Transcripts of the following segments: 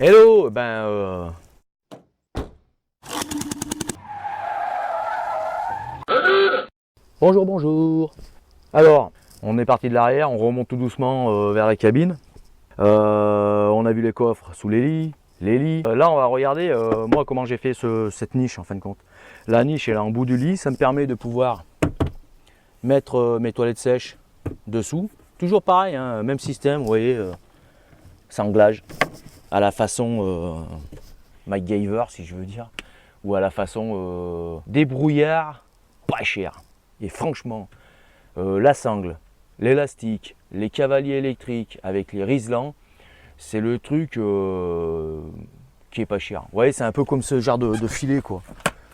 Hello, bonjour, bonjour. Alors, on est parti de l'arrière, on remonte tout doucement vers la cabine. On a vu les coffres sous les lits. Là, on va regarder, moi, comment j'ai fait cette niche, en fin de compte. La niche, elle est en bout du lit, ça me permet de pouvoir mettre mes toilettes sèches dessous. Toujours pareil, hein, même système, vous voyez, sanglage à la façon MacGyver, si je veux dire, ou à la façon débrouillard, pas cher. Et franchement, la sangle, l'élastique, les cavaliers électriques avec les riselants, c'est le truc qui est pas cher. Vous voyez, c'est un peu comme ce genre de filet, quoi.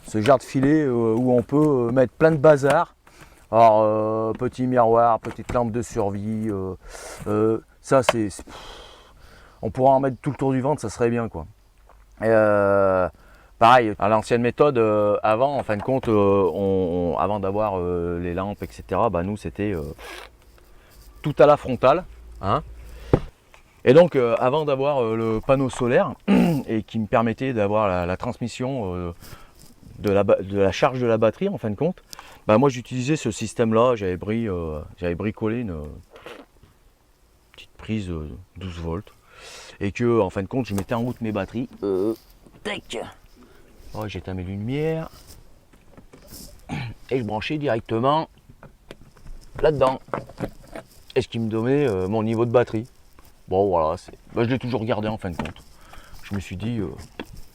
Ce genre de filet où on peut mettre plein de bazar. Alors, petit miroir, petite lampe de survie, ça c'est... On pourra en mettre tout le tour du ventre, ça serait bien, quoi. Et pareil, à l'ancienne méthode, avant, en fin de compte, avant d'avoir les lampes, etc., bah, nous, c'était tout à la frontale. Hein. Et donc, avant d'avoir le panneau solaire, et qui me permettait d'avoir la transmission de la charge de la batterie, en fin de compte, bah, moi, j'utilisais ce système-là. J'avais bricolé une petite prise 12 volts. Et que, en fin de compte, je mettais en route mes batteries. Tac. Oh, j'éteins mes lumières. Et je branchais directement là-dedans. Et ce qui me donnait mon niveau de batterie. Bon, voilà. Bah, je l'ai toujours gardé en fin de compte. Je me suis dit,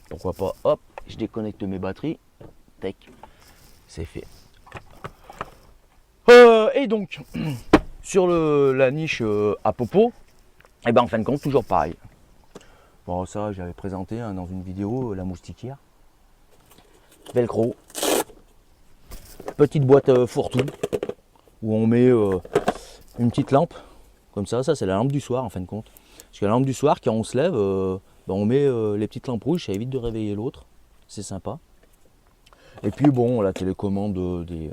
pourquoi pas, hop, je déconnecte mes batteries. Tac. C'est fait. Et donc, sur la niche à popo, et ben en fin de compte, toujours pareil. Bon, ça, j'avais présenté hein, dans une vidéo, la moustiquière. Velcro. Petite boîte fourre-tout, où on met une petite lampe, comme ça c'est la lampe du soir en fin de compte. Parce que la lampe du soir, quand on se lève, ben, on met les petites lampes rouges, ça évite de réveiller l'autre. C'est sympa. Et puis bon, la télécommande des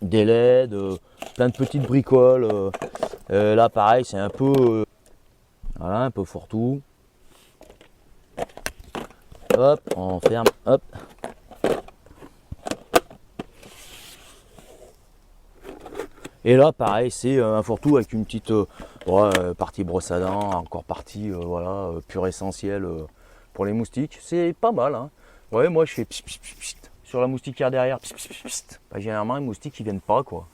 LED, plein de petites bricoles. Là pareil, c'est un peu... voilà, un peu fourre-tout. Hop, on ferme, hop. Et là, pareil, c'est un fourre-tout avec une petite partie brosse à dents, encore partie voilà, pure essentielle pour les moustiques. C'est pas mal. Hein. Ouais, moi, je fais pss, pss, pss, pss, sur la moustiquaire derrière. Pss, pss, pss, pss. Bah, généralement, les moustiques, ils viennent pas, quoi.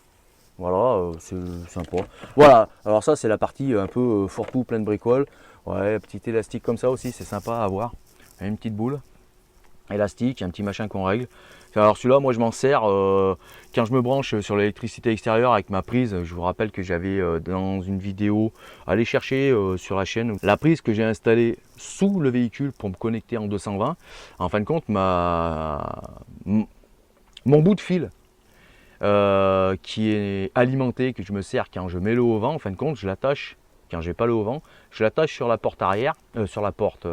Voilà, c'est sympa. Voilà, alors ça, c'est la partie un peu fourre-tout, plein de bricoles. Ouais, petit élastique comme ça aussi, c'est sympa à avoir. Une petite boule élastique, un petit machin qu'on règle. Alors celui-là, moi je m'en sers quand je me branche sur l'électricité extérieure avec ma prise. Je vous rappelle que j'avais dans une vidéo allé chercher sur la chaîne la prise que j'ai installée sous le véhicule pour me connecter en 220. En fin de compte, mon bout de fil qui est alimenté, que je me sers quand je mets le haut au vent, en fin de compte, je l'attache, quand j'ai pas le haut au vent, je l'attache sur la porte arrière, sur la porte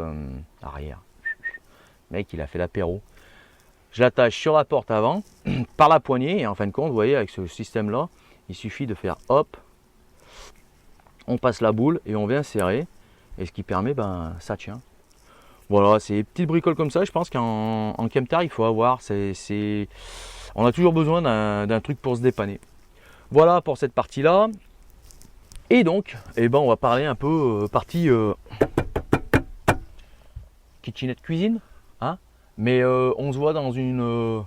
arrière. Mec, il a fait l'apéro. Je l'attache sur la porte avant, par la poignée, et en fin de compte, vous voyez, avec ce système-là, il suffit de faire hop, on passe la boule et on vient serrer, et ce qui permet, ben, ça tient. Voilà, c'est des petites bricoles comme ça, je pense qu'en Chemtar, il faut avoir, on a toujours besoin d'un truc pour se dépanner. Voilà pour cette partie-là. Et donc, eh ben, on va parler un peu partie kitchenette cuisine. Hein, mais on se voit dans une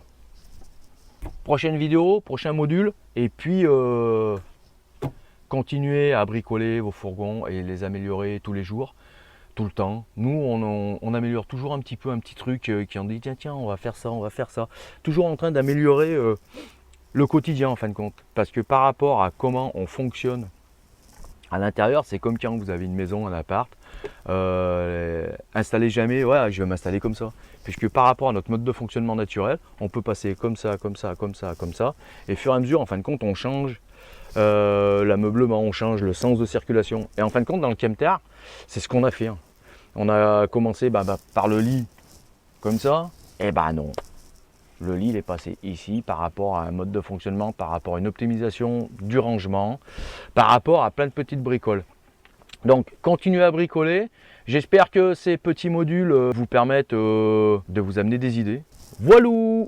prochaine vidéo, prochain module. Et puis, continuez à bricoler vos fourgons et les améliorer tous les jours, tout le temps. Nous, on améliore toujours un petit peu, un petit truc qui en dit tiens, on va faire ça, on va faire ça. Toujours en train d'améliorer le quotidien en fin de compte. Parce que par rapport à comment on fonctionne à l'intérieur, c'est comme quand vous avez une maison, un appart. Installez jamais, ouais, je vais m'installer comme ça. Puisque par rapport à notre mode de fonctionnement naturel, on peut passer comme ça, comme ça, comme ça, comme ça. Et au fur et à mesure, en fin de compte, on change l'ameublement, on change le sens de circulation. Et en fin de compte, dans le Chemtar, c'est ce qu'on a fait. Hein. On a commencé par le lit, comme ça. Et bah non. Le lit il est passé ici par rapport à un mode de fonctionnement, par rapport à une optimisation du rangement, par rapport à plein de petites bricoles. Donc continuez à bricoler J'espère que ces petits modules vous permettent de vous amener des idées. Voilou!